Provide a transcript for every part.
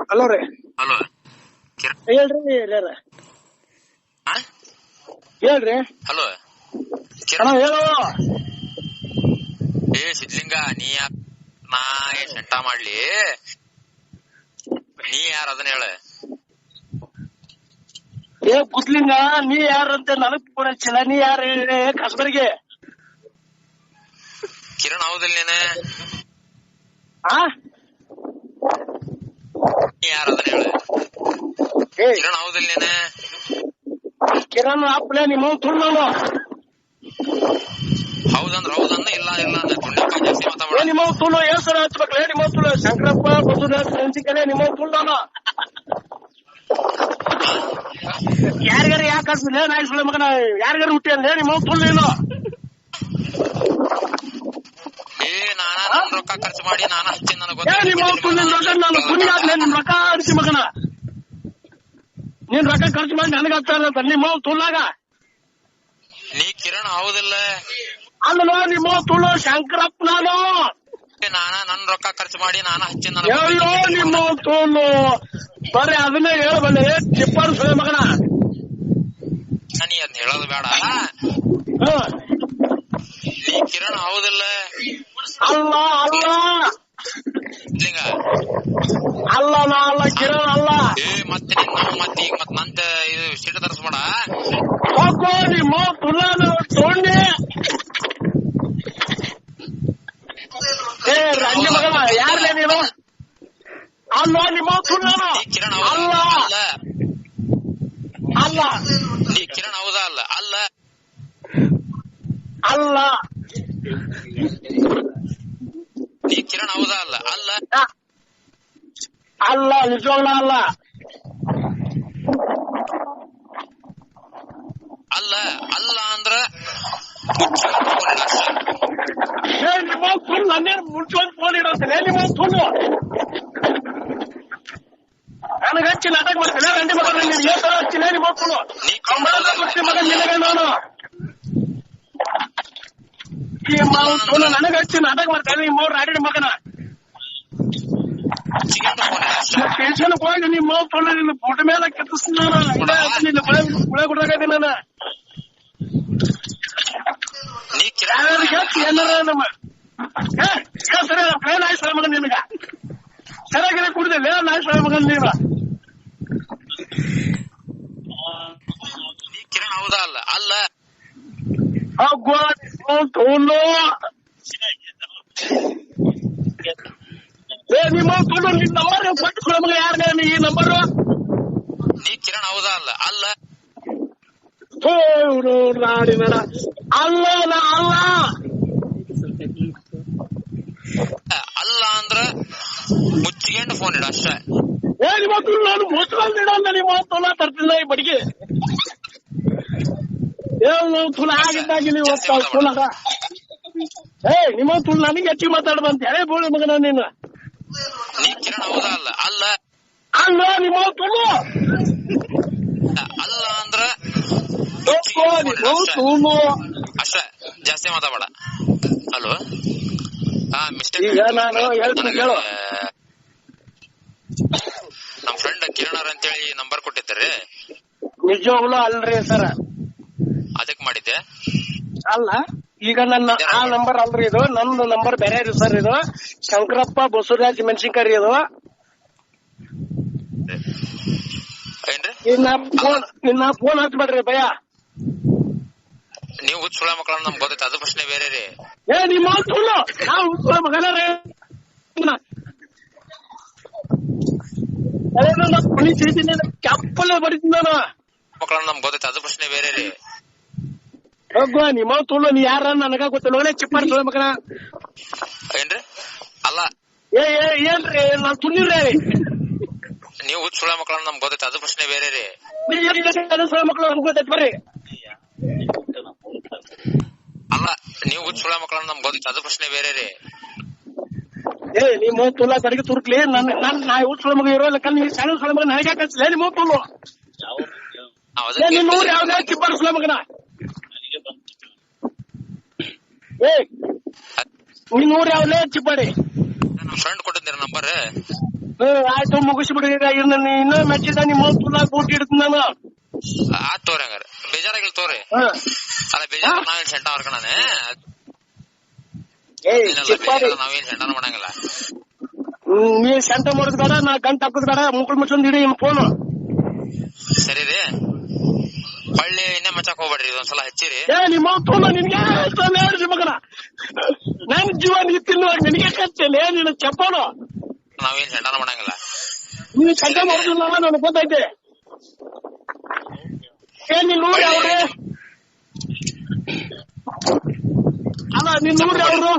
Hello ರೀ. Hello ಹೇಳ್ರಿ ಎಲ್ಲಾರ ಹೇಳ್ರಿ. ಹಲೋ ಅಣ್ಣ ಹೇಳು. ಏ ಸಿದ್ಲಿಂಗ, ನೀ ನಾ ಶಂಟ ಮಾಡ್ಲಿ, ನೀ ಯಾರ ಅದನ್ನ ಹೇಳ. ಏ ಕುಸ್ಲಿಂಗ, ನೀ ಯಾರಂತ ನನಗ್ ಫೋನ್ ಹಚ್ಚಿಲ್ಲ. ನೀ ಯಾರ ಕಸ್ಬರಿಗೆ? ಕಿರಣ್ ಹೌದಿಲ್ಲ ನೀನು? ನೀ ಯಾರ ಅದನ್ನ ಹೇಳ. ಕಿರಣ್ ಹೌದಿಲ್ಲ ನೀನು? ಕಿರಣ್ ಅಪ್ಪಲೇ ನಿಮ್ಮ ತುಳು ನಾನು. ಹೌದಂದ್ರ ಹೌದನ್ನ, ಇಲ್ಲ ಇಲ್ಲ ಅಂದ ತುಂಡಪ್ಪ ಜಾಸ್ತಿ ಮಾತಾಡ. ನಿಮ್ಮ ತುಳು ಹೆಸರು ಹಚ್ಬೇಕಲೇ. ನಿಮ್ಮ ತುಳು ಶಂಕರಪ್ಪ ಬಸವರಾಜ್ ಮೆಣಸಿನಕಾಯಿ ನಿಮ್ಮ ತುಳು ನಾನು. ಯಾರಿಗಾರ ಯಾಕೆ ಹಚ್ಚಿಲ್ಲ ನಾಯಿ ಸುಳ್ಳ ಮಗನ? ಯಾರಿಗಾರ ಹುಟ್ಟಿ ಅಂದೆ ನಿಮ್ಮ ತುಳು ನೀನು? ಏ ನಾನ ನನ್ ರೊಕ್ಕ ಖರ್ಚು ಮಾಡಿ ನಾನ ಹಚ್ಚಿ ನನಗೆ ನಿಮ್ಮ ತುಳು ನಾನು ಕುನಿ ಆಗ್ಲೇ. ನಿಮ್ ರೊಕ್ಕ ಹಚ್ಚಿ ಮಗನ, ನೀನ್ ರೊಕ್ಕ ಖರ್ಚು ಮಾಡಿ ನನಗೆ ಹಚ್ಚಾರ ನಿಮ್ಮ ತುಳ್ಳಾಗ. ನೀ ಕಿರಣ್ ಹೌದಿಲ್ಲ? ಅಲ್ಲ ನಿಮ್ಮ ತುಳು ಶಂಕರಪ್ಪ ನಾನು. ನಾನ ನನ್ ರೊಕ್ಕ ಖರ್ಚು ಮಾಡಿ ನಾನ ಹಚ್ಚಿ ಹೇಳೋ ನಿಮ್ಮ ತುಳು. ಬರೀ ಅದನ್ನೇ ಹೇಳಬಲ್ಲೆ ಚಿಪ್ಪರ್ ಸುಳೆ ಮಗನ. ನೀ ಅದ್ ಹೇಳೋದು ಬೇಡ. ನೀ ಕಿರಣ್ ಹೌದಿಲ್ಲ? ಅಲ್ಲ ಅಲ್ಲ ಲಿಂಗ ಅಲ್ಲ, ನಾ ಅಲ್ಲ ಕಿರಣ್ ಅಲ್ಲ. ಏ ಮತ್ತೆ ನಾವು ಮತ್ತೆ ಈಗ ಮತ್ ನಂತ ಇದು ಸೀಟ್ ತರಿಸ್ಬೇಡ. ಹೋಗೋ ನಿಮ್ಮ ತುಳಾನು ತೊಗೊಂಡಿ. ಏ ರಂಡಿ ಮಗನ, ಯಾರೇ ನೀನು? ಅಲ್ಲ ನಿಮ್ಮ ತುಳಾನು. ಕಿರಣ್ ಅಲ್ಲ ಅಲ್ಲ ಅಲ್ಲ. ನೀ ಕಿರಣ್ ಹೌದಾ? ಅಲ್ಲ ಅಲ್ಲ ಅಲ್ಲ. ನೀ ಕಿರಣ್ ಹೌದಾ? ಅಲ್ಲ ಅಲ್ಲ ಅಲ್ಲ, ನಿಜವಾಗ್ಲ ಅಲ್ಲ. ಅಲ್ಲ ಅಲ್ಲ ಅಂದ್ರ ನಿಮ್ಮ ತುಳು ನನ್ನೇನು ಮುಂಚೆ ಫೋನ್ ಇಡೋದಿಲ್ಲ. ನಿಮ್ಮ ತುಳು ನನಗೆ ಹಚ್ಚಿ ನಾಟಕ ಮಾಡ್ತೀನಿ. ರಂಡಿ ಮಗ ನಿನ್ಗೆ ಏನ್ ತರ ಹಚ್ಚಿಲ್ಲ ನಿಮ್ಮ ತುಳು ಮಗ ನಿನಗೆ ನಾನು. ನನಗೆ ಹಚ್ಚಿ ನಾಟಕ ಮಾಡ್ತೇನೆ ನಿಮ್ಮ ರಾಡಿ ಮಗನ. ಸ್ಟೇಷನ್ ಹೋಗಿ ನಿಮ್ಮ ತುಳು ನಿನ್ನ ಫೋಟೋ ಮೇಲೆ ಕೆತ್ತಿಸ್ತೀನಿ ನಾನು. ಗುಳೆ ಗುಡ್ರಾಗೈತಿ ನಾನು. ಏನಾರ ನಮ್ಮ ಸರಿ ನಾಯಿ ಸಲ ಮಗನ್ ನಿನಗ ಸರಿಯಾಗಿ ಕುಡಿದಿಲ್ಲ. ನಾಯಿ ಸಲ ಮಗನ್ ನೀವ. ನೀ ಕಿರಣ್ ಹೌದಾ? ಅಲ್ಲ ಅಲ್ಲ ನಿಮ್ಮ ತುಳು ನಿನ್ ನಂಬರ್ ಕೊಟ್ಟು ಮಗ ಯಾರ ಈ ನಂಬರು? ನೀ ಕಿರಣ್ ಹೌದಾ? ಅಲ್ಲ ಅಲ್ಲ ನಾಡಿ ಮೇಡ ಅಲ್ಲ ಅಲ್ಲ ಅಲ್ಲ ಅಂದ್ರ ಮುಚ್ಚಿಗೆಂಡು ಫೋನ್ ಇಡ ಅಷ್ಟೇ. ಏ ನಿಮ್ಮ ತುಳು ನಾನು ಮುಚ್ಚಿಡ ನಿಮ್ಮ ತುಳ ತರ್ತಿಲ್ಲ ಈ ಬಡಿಗೆ. ತುಳ ಆಗಿದ್ದಾಗಿ ನೀವು ತುಳಗ. ಏ ನಿಮ್ಮ ತುಳು ನನಗೆ ಹೆಚ್ಚಿಗೆ ಮಾತಾಡ್ಬಂತ ಹೇಳಿ ಬೋಳಿ ಮಗನ ನೀನು. ನೀ ಕಿರಣ್ ಹೌದಾ? ಅಲ್ಲ ಅಲ್ಲ ಅಲ್ಲ ನಿಮ್ಮ ತುಳು ಅಲ್ಲ ಅಂದ್ರ ಅಷ್ಟೇ, ಜಾಸ್ತಿ ಮಾತಾಡ. Hello, mistake. ನಾನು ಹೇಳ್ತೀನಿ ಕೇಳು. ನಮ್ ಫ್ರೆಂಡ್ ಕಿರಣ್ ಅಂತೇಳಿ ನಂಬರ್ ಕೊಟ್ಟಿದ್ದಾರೆ. ನಿಜವಾಗ್ಲೂ ಅಲ್ರಿ ಸರ? ಅದಕ್ ಮಾಡಿದ್ದೆ. ಅಲ್ಲ, ಈಗ ನನ್ನ ಆ ನಂಬರ್ ಅಲ್ರಿ ಇದು. ನಂದು ನಂಬರ್ ಬೇರೆ ರೀ ಸರ್. ಇದು ಶಂಕರಪ್ಪ ಬಸವರಾಜ್ ಮೆಣಸಿನಕಾಯಿ ಇದು. ಏನ್ರಿ? ಇನ್ನ ಫೋನ್ ಹಚ್ಬೇಡ್ರಿ ಭಯ. ನೀವು ಹುಚ್ಚ ಮಕ್ಕಳನ್ನ ನಮ್ಗೆ ಗೊತ್ತೈತೆ, ಅದು ಪ್ರಶ್ನೆ ಬೇರೆ ರೀ. ಏ ನಿಮ್ಮ ಸುಳ್ಳು ನಾವು ಮಗನ ರೀ. ಕೆಪ್ಪಲ್ಲ ಬಡಿತೀನಿ ನಾನು. ಮಕ್ಕಳನ್ನ ನಮ್ಗೆ ಗೊತ್ತೈತೆ, ಅದು ಪ್ರಶ್ನೆ ಬೇರೆ ರೀ. ಹೋಗುವ ನಿಮ್ಮ ತುಳು. ನೀ ಯಾರ ನನಗ ಗೊತ್ತಿಲ್ಲ. ಚಿಪ್ಪಾರಿ ಸುಳ್ಳ ಮಗನ. ಏನ್ರಿ? ಅಲ್ಲ ಏನ್ರಿ ನಾನ್ ತುಳಿರ್ರಿ. ನೀವು ಹುಚ್ಚ ಸುಳ್ಳ ಮಕ್ಕಳನ್ನ ನಮ್ಗೆ ಗೊತ್ತೈತೆ, ಅದು ಪ್ರಶ್ನೆ ಬೇರೆ ರೀ. ಸುಳ್ಳ ಮಕ್ಕಳು ನಮ್ಗೆ ಗೊತ್ತೈತೆ ಬರ್ರಿ. ಅಲ್ಲ, ನೀವು ಹುಚ್ಚ ಸುಳ್ಳ ಮಕ್ಕಳನ್ನ ನಮ್ಗೆ ಗೊತ್ತೈತೆ, ಅದು ಪ್ರಶ್ನೆ ಬೇರೆ ರೀ. ಏ ನಿಮ್ಮ ತುಳ ಕಡೆಗೆ ತುರ್ಕ್ಲಿ. ನಾ ಹುಚ್ಚ ಸುಳ್ಳ ಮಗ ಇರೋ ನೀವು ಸಣ್ಣ ಸುಳ್ಳ ಮಗ ನನಗೆ ಹಾಕಿ ನಿಮ್ಮ ತುಳು. ನಿನ್ನ ಊರು ಯಾವ್ದೇ ಚಿಪ್ಪಾರಿ ಸುಳ್ಳ ಮಗನ? ಏ ನಿನ್ನ ಊರು ಯಾವ್ದೇ ಚಿಪ್ಪಾಡಿ? Friend ಕೊಟ್ಟಿದ್ದೀರ number. ಆಯ್ತು ಮುಗಿಸ್ಬಿಡಿ. ಈಗ ಇನ್ನೂ ಮೆಚ್ಚಿದ ನಿಮ್ಮ ಬೂಟ್ ಇಡ್ತೀನಿ ನಾನು. ಆತ್ ತೋರಿ ಹಂಗಾರ ಬೇಜಾರಾಗಿಲ್ಲ ತೋರಿ. ಅಲ್ಲ ಬೇಜಾರ ನಾವೇನ್ ಸೆಂಟ ಮಾಡ್ಕಣ ನಾವೇನ್ ಸೆಂಟನ ಮಾಡಂಗಿಲ್ಲ. ನೀ ಸೆಂಟ ಮಾಡೋದ್ ಬೇಡ, ನಾ ಗಂಟ ಹಾಕೋದ್ ಬೇಡ, ಮುಕ್ಕಳು ಮುಚ್ಚೊಂದ್ ಇಡಿ ಫೋನು. ಸರಿ ರೀ, ಹೊಳ್ಳಿ ಇನ್ನೇ ಮಚ್ಚಾಕ್ ಹೋಗ್ಬೇಡ್ರಿ, ಇದೊಂದ್ಸಲ ಹಚ್ಚಿರಿ. ನಿಮ್ಮ ಫೋನು ನಿನ್ಗೆ ಮಗನ, ನನ್ ಜೀವ ನೀ ತಿನ್ನುವಾಗ ನಿನಗೆ ಕಚ್ಚೇನೆ ನೀನು ಚಪ್ಪನು. ನಾವೇನ್ ಸೆಂಟನ ಮಾಡಂಗಿಲ್ಲ. ನೀನು ಸೆಂಟ ಮಾಡೋದಿಲ್ಲ ನನಗೆ ಗೊತ್ತೈತೆ. ನೀನ್ ನೋಡಿ ಅವ್ರು ಅಲ್ಲ, ನಿನ್ ನೋಡ್ರಿ ಅವ್ರು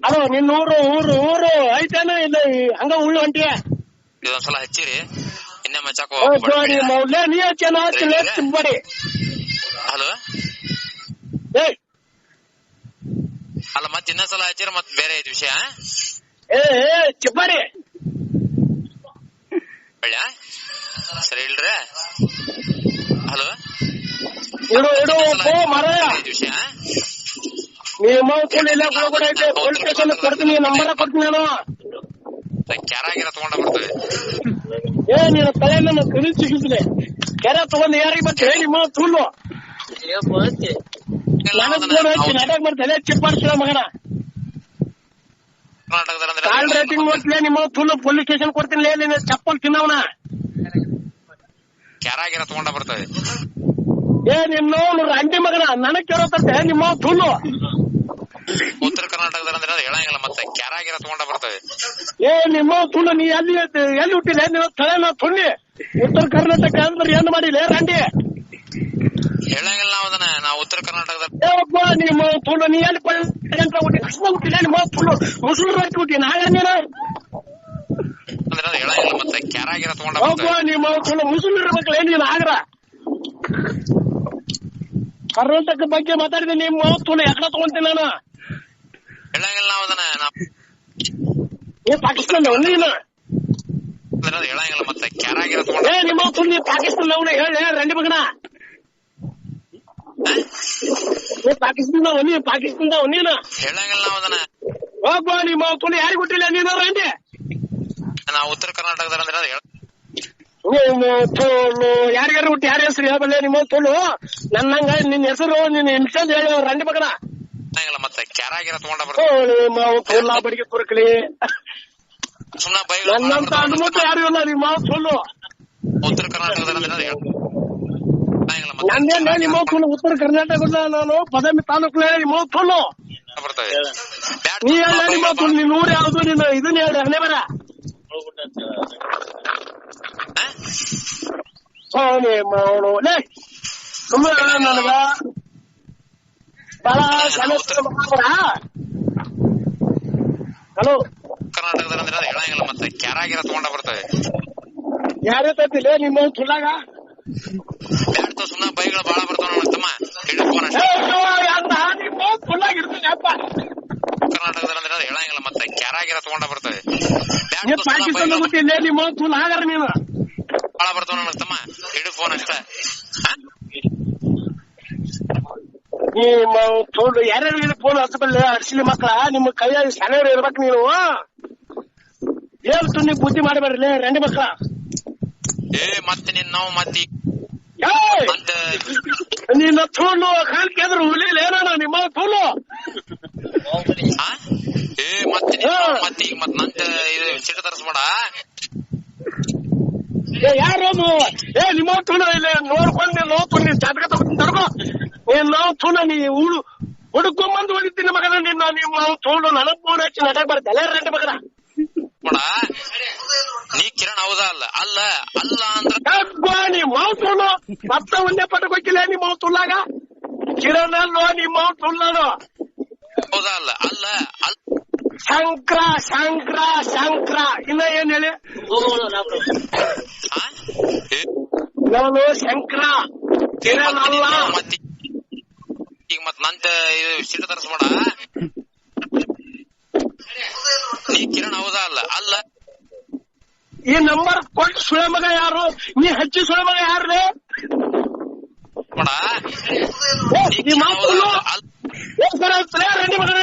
ಅಲೋ, ನಿನ್ ಊರು ಐತೇನ ಇಲ್ಲ ಹಂಗ ಉಳ್ಳು ಹೊಂಟಿಯ? ಇದೊಂದ್ಸಲ ಹಚ್ಚಿರಿ, ಇನ್ನೇ ಮಚ್ಚಾಕ್ ಮೌಲ್ಯ ನೀ ಚೆನ್ನಾಗಿ. ಹಲೋ, ಅಲ್ಲ ಮತ್ ಇನ್ನೊಂದ್ಸಲ ಹಚ್ಚಿರ ಮತ್ ಬೇರೆ ಐತಿ ವಿಷಯ. ಚಿಪ್ಪಾಡಿ ಒಳ್ಳೆ ಸರಿ ಇಲ್ರಿ. ಹಲೋ, ಇಡು ಮರ ವಿಷಯ ನಿಮ್ಮ ಪೊಲೀಸ್ ಸ್ಟೇಷನ್ ಕೊಡ್ತೀನಿ, ನಂಬರ್ ಕೊಡ್ತೀನಿ ನಾನು. ಕ್ಯಾರಾಗಿರ ತಗೊಂಡ ಬರ್ತದೆ. ನೀನು ತಲೆ ನನ್ನ ಕಲಿ ಸಿಗಿದ್ರೆ ಕೆರೆ ತಗೊಂಡು ಯಾರಿಗೆ ಬರ್ತೇವೆ ನಿಮ್ಮ ತುಳ್ಳು ನಾಟಕ ಮಾಡ್ತೇನೆ. ಚಿಪ್ಪಾಡ್ತೀವ ಮಗನ, ಕಾಲ್ ರೇಟಿಂಗ್ ನೋಡ್ತೀಯ ನಿಮ್ಮ ತುಳ್ಳು. ಪೊಲೀಸ್ ಸ್ಟೇಷನ್ ಕೊಡ್ತೀನಿ, ನೀನು ಚಪ್ಪಲ್ ತಿನ್ನವನ. ಕ್ಯಾರಾಗಿರ ತಗೊಂಡ ಬರ್ತದೆ. ನಿನ್ನ ರಂಡಿ ಮಗನ ನನಗ್ ಕೇಳೋ ತರ್ತೆ ನಿಮ್ಮ ತುಳ್ಳು. ಉತ್ತರ ಕರ್ನಾಟಕದ ಹೇಳಂಗಿಲ್ಲ, ಮತ್ತೆ ಕ್ಯಾರಾಗಿರ ತಗೊಂಡ ಬರ್ತದೆ. ನಿಮ್ಮ ತುಳ್ಳು, ನೀ ಎಲ್ಲಿ ಹುಟ್ಟಿಲ್ಲ ನೀವು ತಲೆನ ತುಳ್ಳಿ. ಉತ್ತರ ಕರ್ನಾಟಕ ಅಂದ್ರೆ ಏನು ಮಾಡಿಲ್ಲ ರಂಡಿ ಹೇಳಂಗಿಲ್ಲ ನಾವು ಅದನ್ನ. ನಾವು ಉತ್ತರ ಕರ್ನಾಟಕದ ನಿಮ್ಮ ತುಳ್ಳು ನೀ ಎಲ್ಲಿ ಹುಟ್ಟಿಲ್ಲ ನಿಮ್ಮ ತುಳ್ಳು. ಮುಸ್ಲಿಂ ರೊಟ್ಟಿ ಹುಟ್ಟಿ ನಾಳೆ ನೀನು ಅಂದ್ರೆ ಹೇಳಂಗಿಲ್ಲ, ಮತ್ತೆ ಕ್ಯಾರಾಗಿರ ತಗೊಂಡ ನಿಮ್ಮ ತುಳ್ಳು. ಮುಸ್ಲಿಂ ಇರ್ಬೇಕಲ್ಲ ಏನಿಲ್ಲ ಆಗ್ರ. ಕರ್ನಾಟಕ ಬಗ್ಗೆ ಮಾತಾಡಿದೆ ನಿಮ್ಮ ತುಳ್ಳು ಎಕಡ ತಗೊಂತೀನಿ ನಾನು. ಹೇಳಂಗಿಲ್ಲ ನಾವು ಅದನ್ನ. ಪಾಕಿಸ್ತಾನ ನೀನು ಹೇಳಂಗಿಲ್ಲ, ಮತ್ತೆ ಕ್ಯಾರಾಗಿರ ತಗೊಂಡ ನಿಮ್ಮ ತುಳ್ಳು. ನೀ ಪಾಕಿಸ್ತಾನ ಅವನ ಹೇಳಿ ರಂಡಿ ಮಗನ. ಪಾಕಿಸ್ತಾನ ನೀನು ಹೇಳಂಗಿಲ್ಲ ನಾವು ಅದನ್ನ. ಹೋಗ್ಬ ನಿಮ್ಮ ತುಳ್ಳು ಯಾರಿಗೆ ಹುಟ್ಟಿಲ್ಲ ನೀನು ರಂಡಿ. ನಾವು ಉತ್ತರ ಕರ್ನಾಟಕದ ಯಾರಿಗಾರು ಹುಟ್ಟಿ ಯಾರ ಹೆಸರು ಹೇಳ್ಬಲ್ಲ ನಿಮ್ಮ ತುಳು. ನನ್ನಂಗ ನಿನ್ ಹೆಸರು ನಿನ್ ಇನ್ಸ್ಟಲ್ ಹೇಳ ರಂಡಿ ಮಗನ. ಮತ್ತೆ ಕ್ಯಾರಾಗಿರ ತಗೊಂಡ ತುಲ್ಲ ಬಡಿಗೆ ತುರ್ಕಲಿ. ನನ್ನಂತ ಅನುಮತಿ ಯಾರು ಇಲ್ಲ ನಿಮ್ಮ ತುಳು. ಉತ್ತರ ಕರ್ನಾಟಕದ ನಂದೇನ ನಿಮ್ಮ ತುಳು. ಉತ್ತರ ಕರ್ನಾಟಕದ ನಾನು ಬದಾಮಿ ತಾಲೂಕು ನಿಮ್ಮ ತುಳು. ನೀ ಹೇಳ ನಿಮ್ಮ ತುಳು. ನಿನ್ ಊರು ಯಾವ್ದು? ನೀನು ಇದನ್ನ ಹೇಳಿ ಹಣೆ ಬರ. ನನಗ ಬಹಳ ಹಲೋ, ಕರ್ನಾಟಕದ ಹೇಳಂಗಿಲ್ಲ, ಮತ್ತೆ ಕ್ಯಾರಾಗಿರ ತಗೊಂಡ ಬರ್ತವೆ. ಯಾರೇ ತತ್ತಿಲ್ಲ ನಿಮ್ಮ ತುಳ್ಳಾಗ ಸುಮ್ಮನೆ ಬೈಗಳು ಬಾಳ ಬರ್ತಾವ ತಮ್ಮ. ನಿಮ್ಮ ತುಳ್ಳಾಗ ಇರ್ತೀನಿ ಅಪ್ಪ. ಕರ್ನಾಟಕದ ಹೇಳಂಗಿಲ್ಲ, ಮತ್ತೆ ಕ್ಯಾರಾಗಿರ ತಗೊಂಡ ಬರ್ತವೆ. ಪಾಕಿಸ್ತಾನ ಬಿಟ್ಟಿಲ್ಲ ನಿಮ್ಮ ತುಳ್ಳು ಹಾಗಾರ ನೀನು ಬಾಳ ಬರ್ತಾವ ತಮ್ಮ. ಹಿಡು ಫೋನ್ ಅಷ್ಟ. ನಿಮ್ಮ ತುಳ್ಳು ಯಾರ್ಯಾರಿಗೆ ಫೋನ್ ಹಚ್ಚಬಲ್ಲ ಅರ್ಸಿಲಿ ಮಕ್ಕಳ. ನಿಮ್ಮ ಕೈಯಾಗ ಶಾಲೆಯವ್ರು ಇರ್ಬೇಕು. ನೀನು ಹೇಳ್ತು ನೀವು ಬುದ್ಧಿ ಮಾಡಬೇಡ್ರಿ ರಂಡಿ ಮಕ್ಕಳ. ಮತ್ತೆ ನಿನ್ ನಾವು ಮತ್ತೆ ನಿನ್ನ ತುಳ್ಳು ಕಾಲ್ ಕೇಂದ್ರ ಹುಲಿಲ್ಲ ಏನೋ ನಿಮ್ಮ ತುಳ್ಳು. ಮತ್ತೆ ಈಗ ಮತ್ ನಂತ ಇದು ಸಿಟ್ಟು ತರಿಸ್ಬೇಡ. ಯಾರು ನಿಮ್ಮ ತುಳು ಇಲ್ಲಿ ನೋಡ್ಕೊಂಡು ನೋಡ್ಕೊಂಡು ಜಾತಕ ತಗೊಂಡು ತರ್ಕೋ. ನಾವು ತುಳು ನೀ ಹುಡುಕೊಂಬಂದು ಹೋಗಿದ್ದೀನಿ ಮಗನ. ನಿನ್ನ ನಿಮ್ಮ ತುಳು ನನಗ್ ಫೋನ್ ಹಚ್ಚಿ ನಟಕ್ ಬರ್ತಲ್ಲ ರಂಡಿ ಮಗನ. ನೀ ಕಿರಣ್ ಹೌದಾ? ಅಲ್ಲ ಅಲ್ಲ ಅಲ್ಲ ಅಂದ್ರೆ ನಿಮ್ಮ ತುಳು ಮತ್ತೆ ಒಂದೇ ಪಟ್ಟಕ್ಕೆ ಹೋಗಿಲ್ಲ ನಿಮ್ಮ ತುಳ್ಳಾಗ. ಕಿರಣ್ ಅಲ್ಲೋ ನಿಮ್ಮ ತುಳ್ಳನು. ಹೌದಾ? ಅಲ್ಲ ಅಲ್ಲ ಅಲ್ಲ ಶಂಕ್ರ ಶಂಕ್ರ ಶಂಕ್ರ. ಇನ್ನ ಏನ್ ಹೇಳಿ ನಾನು ಶಂಕ್ರ ಕಿರಣ್ ಅಲ್ಲ. ಈಗ ಮತ್ ನಂತ ಇದು ಸಿಟ್ಟು ತರಿಸ್ಬೇಡ. ನೀ ಕಿರಣ್ ಹೌದಾ? ಅಲ್ಲ ಅಲ್ಲ ಈ ನಂಬರ್ ಕೊಟ್ಟು ಸುಳೆ ಮಗ ಯಾರು? ನೀ ಹಚ್ಚಿ ಸುಳೆ ಮಗ ಯಾರು? ರಂಡಿ ಮಗನ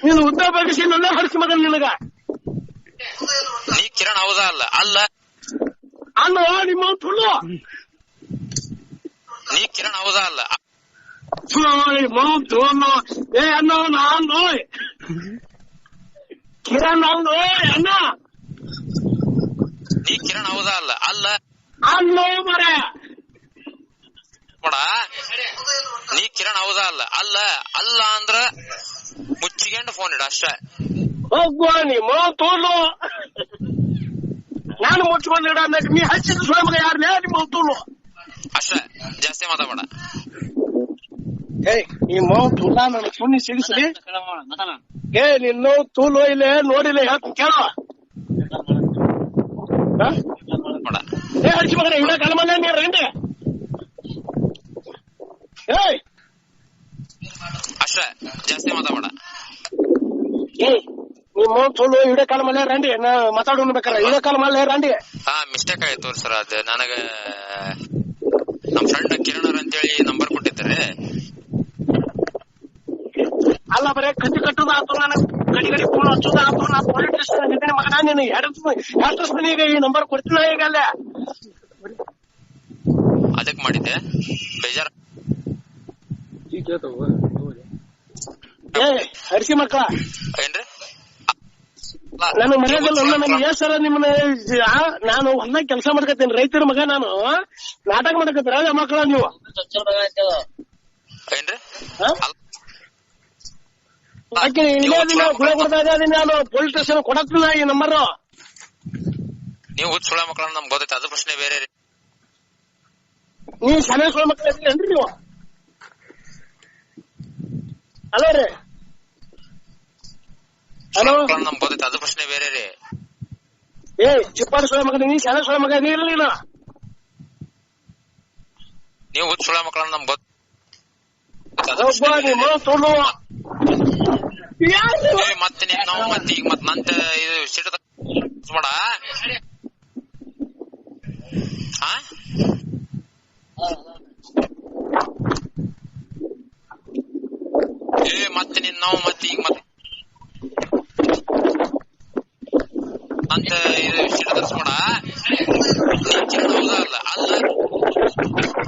ನೀನು ಉದ್ದ ಬಗ್ಗಿಸಿ ನನ್ನ ಹರಿಸಿ ಮಗನ್ ನಿನಗ ನೀ ಕಿರಣ್ ಹೌದಾ ಅಲ್ಲ ಅಲ್ಲ ಅಲ್ಲೋ ನಿಮ್ಮ ಸುಳ್ಳು ನೀ ಕಿರಣ್ ಹೌದಾ ಅಲ್ಲ ಏ ಅಣ್ಣ ನಾನು ಕಿರಣ್ ಅಲ್ಲೋ ಅಣ್ಣ ನೀ ಕಿರಣ್ ಹೌದಾ ಅಲ್ಲ ಅಲ್ಲ ಅಲ್ಲೋ ಮರ ನೋಡ ನೀ ಕಿರಣ್ ಹೌದಾ ಅಲ್ಲ ಅಲ್ಲ ಅಲ್ಲ ಅಂದ್ರ ಮುಚ್ಚಿಗೆಂಡು ಫೋನ್ ಇಡ ಅಷ್ಟೇ ಹೋಗುವ ನಿಮ್ಮ ತೋಲು ನಾನು ಮುಚ್ಕೊಂಡಿಡ ನೀ ಹಚ್ಚಿದ ಸ್ವಯಂ ಯಾರನ್ನೇ ನಿಮ್ಮ ತೋಲು ಅಷ್ಟೇ ಜಾಸ್ತಿ ಮಾತಾಡ ಏಯ್ ಈ ಮಾವು ತುಲ ನನ್ನ ಸುಣ್ಣಿ ಸಿಗಿಸ್ಲಿ ಏ ನಿನ್ನ ತೂಲು ಇಲ್ಲೇ ನೋಡಿಲ್ಲ ಯಾಕೆ ಕೇಳುವ ಏ ಹಚ್ಚಿ ಮಗನ ಇಡ ಕಲಮಲ್ಲ ನೀರು ರಂಡಿ ಏಯ್ ಅಷ್ಟೇ ಜಾಸ್ತಿ ಮಾತಾಡ ಏಯ್ ನಿಮ್ಮ ತೂಲು ಇಡ ಕಾಲಮಲ್ಲ ರಂಡಿ ನಾ ಮಾತಾಡೋಣ ಬೇಕಾರೆ ಇಡ ಕಾಲಮಲ್ಲ ರಂಡಿ ಮಿಸ್ಟೇಕ್ ಆಯ್ತು ಸರ್ ಅದು ನನಗ ನಮ್ ಫ್ರೆಂಡ್ ಕಿರಣ್ ಅಂತೇಳಿ ನಂಬರ್ ಕೊಟ್ಟಿದ್ದಾರೆ ಅಲ್ಲ ಬರೇ ಕಟ್ಟಿ ಕಟ್ಟುದು ಆತು ನನಗೆ ಗಡಿ ಗಡಿ ಫೋನ್ ಹಚ್ಚೋದು ಆತು ನಾ ಪೊಲೀಸ್ ಸ್ಟೇಷನ್ ಇದ್ದೀನಿ ಮಗನ ನೀನು ಎರಡು ಸನಿಗೆ ಈ ನಂಬರ್ ಕೊಡ್ತಿಲ್ಲ ಈಗ ಅಲ್ಲೇ ಅದಕ್ ಮಾಡಿದ್ದೆ ಬೇಜಾರ ಏ ಹರಿಸಿ ಮಕ್ಕಳ ಏನ್ರಿ ನಾನು ಮರ್ಯಾದಲ್ಲ ನನಗೆ ಸರ ನಿಮ್ಮನ್ನ ನಾನು ಹೊಲ್ದಾಗ ಕೆಲಸ ಮಾಡ್ಕತ್ತೀನಿ ರೈತರ ಮಗ ನಾನು ನಾಟಕ ಮಾಡ್ಕತ್ತೀರ ಮಕ್ಕಳ ನೀವು ಏನ್ರಿ ಆಕೆ ಇಲ್ಲೇ ದಿನ ಗುಳ ಕೊಡ್ದಾಗ ನಾನು ಪೊಲೀಸ್ ಸ್ಟೇಷನ್ ಕೊಡಕ್ತಿಲ್ಲ ಈ ನಂಬರ್ ನೀವು ಹುಚ್ಚ ಸುಳ ಮಕ್ಕಳ ನಮ್ಗೆ ಗೊತ್ತೈತೆ ಅದು ಪ್ರಶ್ನೆ ಬೇರೆ ರೀ ನೀವು ಶಾಲೆ ಸುಳ ಮಕ್ಕಳ ಇದ್ರೇನ್ರಿ ನೀವು ಹಲೋ ರೀ ಹಲೋ ನಮ್ಗೆ ಗೊತ್ತೈತೆ ಅದು ಪ್ರಶ್ನೆ ಬೇರೆ ರೀ ಏ ಚಿಪ್ಪಾಡಿ ಸುಳ ಮಗ ನೀ ಶಾಲೆ ಸುಳ ಮಗ ನೀ ಇರಲಿಲ್ಲ ನೀವು ಹುಚ್ಚ ಸುಳ ಮಕ್ಕಳ ನಮ್ಗೆ ಗೊತ್ತ ಮತ್ತೆ ನಾವು ಮತ್ತೆ ಈಗ ಮತ್ ನಂತ ಇದು ಸಿಟ್ಟು ಮಾಡ ಮತ್ತೆ ನಾವು ಮತ್ತೆ ಈಗ ಮತ್ತೆ ಅಂತ ಇದು ಸಿಟ್ಟು ತರಿಸ್ಬೇಡ ಹೌದಾ ಅಲ್ಲ ಅಲ್ಲ